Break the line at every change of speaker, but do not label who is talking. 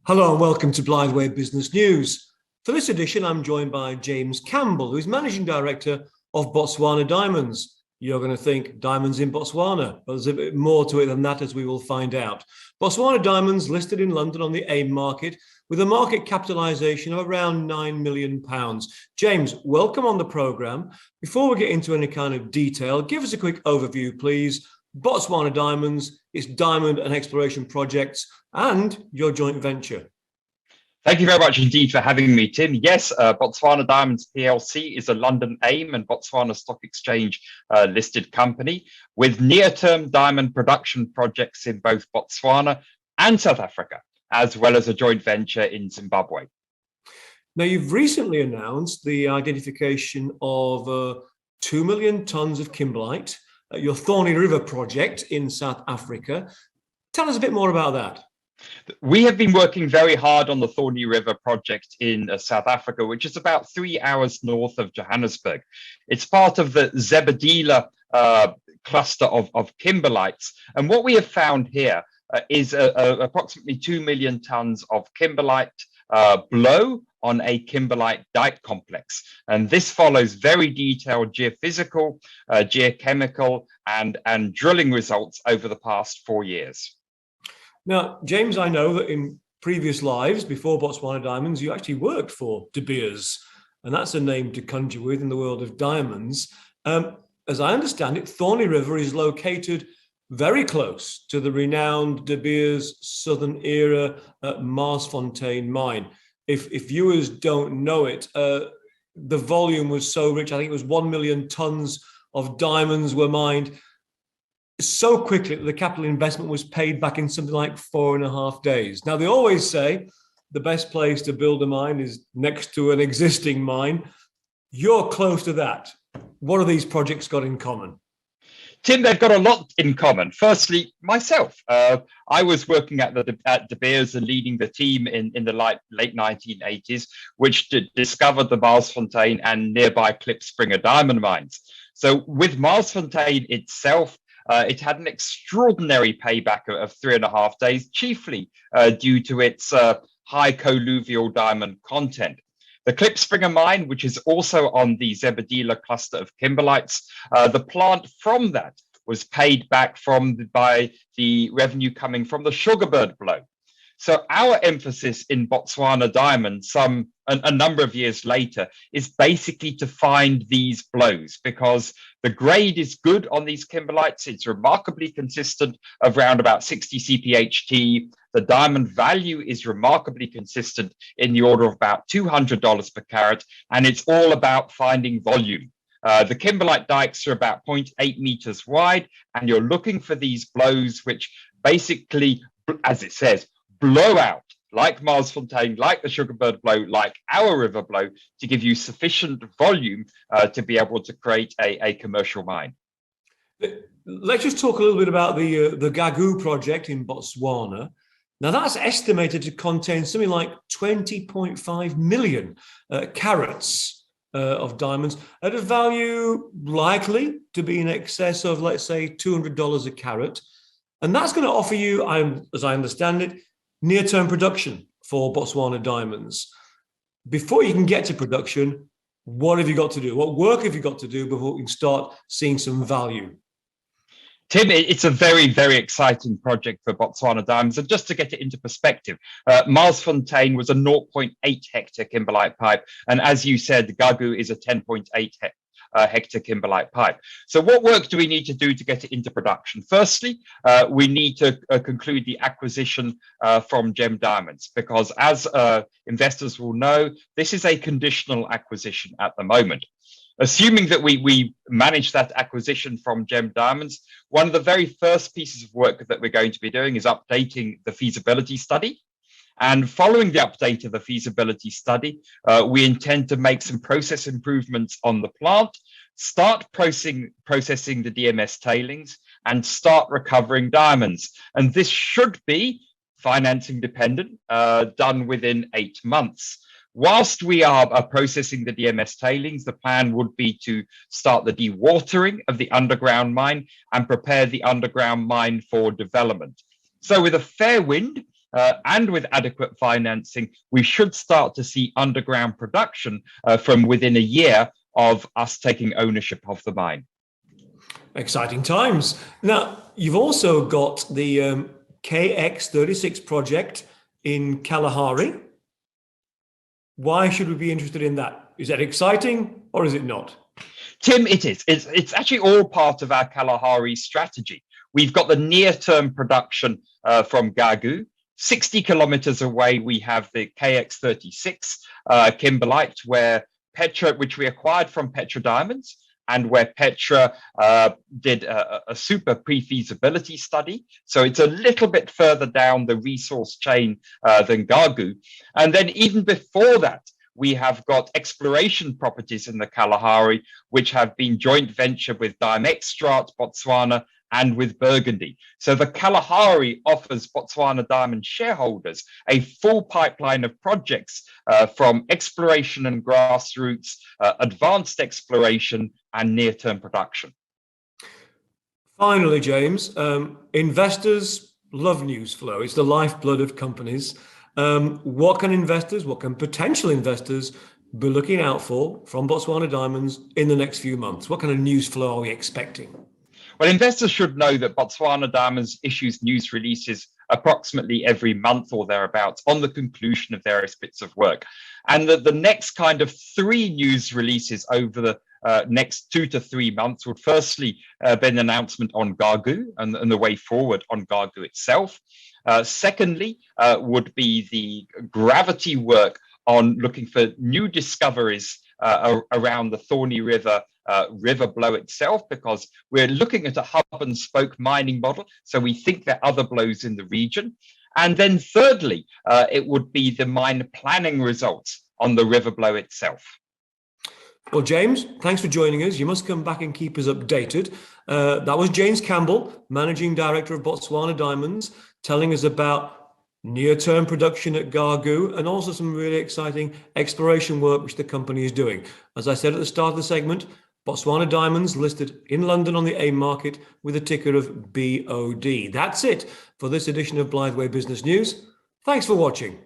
Hello and welcome to Blindway Business News. For this edition, I'm joined by James Campbell, who is Managing Director of Botswana Diamonds. You're going to think diamonds in Botswana, but there's a bit more to it than that, as we will find out. Botswana Diamonds listed in London on the AIM market with a market capitalisation of around £9 million. James, welcome on the programme. Before we get into any kind of detail, give us a quick overview, please. Botswana Diamonds, its diamond and exploration projects, and your joint venture.
Thank you very much indeed for having me, Tim. Yes, Botswana Diamonds PLC is a London AIM and Botswana Stock Exchange listed company with near-term diamond production projects in both Botswana and South Africa, as well as a joint venture in Zimbabwe.
Now, you've recently announced the identification of 2 million tonnes of kimberlite at your Thorney River project in South Africa. Tell us a bit more about that.
We have been working very hard on the Thorney River project in South Africa, which is about 3 hours north of Johannesburg. It's part of the Zebedela cluster of kimberlites. And what we have found here is approximately 2 million tons of kimberlite below on a kimberlite dike complex. And this follows very detailed geophysical, geochemical, and drilling results over the past 4 years.
Now, James, I know that in previous lives before Botswana Diamonds, you actually worked for De Beers, and that's a name to conjure with in the world of diamonds. As I understand it, Thorney River is located very close to the renowned De Beers Southern Era Marsfontein mine. If viewers don't know it, the volume was so rich. I think it was 1 million tons of diamonds were mined so quickly that the capital investment was paid back in something like 4.5 days. Now, they always say the best place to build a mine is next to an existing mine. You're close to that. What have these projects got in common?
Tim, they've got a lot in common. Firstly, myself. I was working at De Beers and leading the team in the late 1980s, which discovered the Marsfontein and nearby Klipspringer diamond mines. So with Marsfontein itself, it had an extraordinary payback of 3.5 days, chiefly due to its high colluvial diamond content. The Klipspringer mine, which is also on the Zebedela cluster of kimberlites, the plant from that was paid back by the revenue coming from the Sugarbird blow. So our emphasis in Botswana Diamonds, a number of years later, is basically to find these blows because the grade is good on these kimberlites. It's remarkably consistent of around about 60 CPHT. The diamond value is remarkably consistent in the order of about $200 per carat, and it's all about finding volume. The kimberlite dikes are about 0.8 meters wide, and you're looking for these blows which basically, as it says, blow out, like Marsfontein, like the Sugarbird blow, like our river blow, to give you sufficient volume to be able to create a commercial mine.
Let's just talk a little bit about the Gugu project in Botswana. Now, that's estimated to contain something like 20.5 million carats of diamonds at a value likely to be in excess of, let's say, $200 a carat. And that's going to offer you, as I understand it, near-term production for Botswana Diamonds. Before you can get to production, what have you got to do? What work have you got to do before we can start seeing some value?
Tim, it's a very, very exciting project for Botswana Diamonds. And just to get it into perspective, Marsfontein was a 0.8 hectare kimberlite pipe. And as you said, Gugu is a 10.8 hectare kimberlite pipe. So what work do we need to do to get it into production? Firstly, we need to conclude the acquisition from Gem Diamonds, because as investors will know, this is a conditional acquisition at the moment. Assuming that we manage that acquisition from Gem Diamonds, one of the very first pieces of work that we're going to be doing is updating the feasibility study. And following the update of the feasibility study, we intend to make some process improvements on the plant, start processing the DMS tailings, and start recovering diamonds. And this should be financing dependent, done within 8 months. Whilst we are processing the DMS tailings, the plan would be to start the dewatering of the underground mine and prepare the underground mine for development. So with a fair wind, and with adequate financing, we should start to see underground production from within a year of us taking ownership of the mine.
Exciting times. Now, you've also got the KX36 project in Kalahari. Why should we be interested in that? Is that exciting or is it not?
Tim, it is. It's actually all part of our Kalahari strategy. We've got the near-term production from Gugu. 60 kilometers away, we have the KX36 kimberlite, where Petra, which we acquired from Petra Diamonds, and where Petra did a super pre-feasibility study. So it's a little bit further down the resource chain than Gugu. And then even before that, we have got exploration properties in the Kalahari, which have been joint venture with Dimextrat, Botswana, and with Burgundy. So the Kalahari offers Botswana Diamond shareholders a full pipeline of projects from exploration and grassroots, advanced exploration, and near-term production.
Finally, James, investors love news flow. It's the lifeblood of companies. What can potential investors be looking out for from Botswana Diamonds in the next few months? What kind of news flow are we expecting?
Well, investors should know that Botswana Diamonds issues news releases approximately every month or thereabouts on the conclusion of various bits of work. And that the next kind of 3 news releases over the next 2 to 3 months would firstly be an announcement on Gugu and the way forward on Gugu itself. Secondly, would be the gravity work on looking for new discoveries around the Thorny River river blow itself, because we're looking at a hub and spoke mining model. So we think there are other blows in the region. And then thirdly, it would be the mine planning results on the river blow itself.
Well, James, thanks for joining us. You must come back and keep us updated. That was James Campbell, Managing Director of Botswana Diamonds, telling us about near-term production at Gugu and also some really exciting exploration work which the company is doing. As I said at the start of the segment, Botswana Diamonds listed in London on the AIM market with a ticker of BOD. That's it for this edition of Blytheway Business News. Thanks for watching.